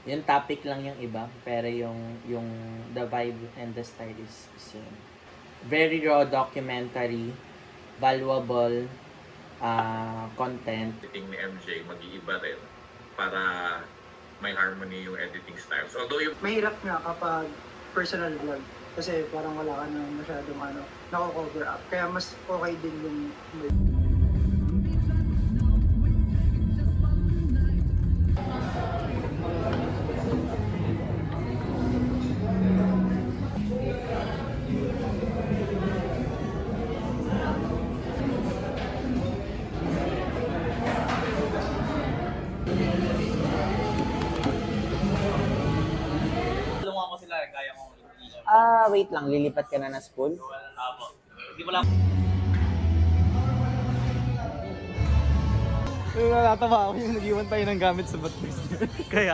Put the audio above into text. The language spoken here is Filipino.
Yung topic lang yung iba, pero yung the vibe and the style is same. Very raw documentary, valuable content. Editing ni MJ mag-iiba rin para may harmony yung editing styles. Although yung Mahirap nga kapag personal vlog. Kasi parang wala ka na masyadong nako-cover up. Kaya mas okay din yung Tulungan ko sila, kaya kong ilaw. Wait lang, lilipat ka na na school? Apo. Hindi mo lang. Natatawa ako yung nag-iwan tayo ng gamit sa batas niya. Kaya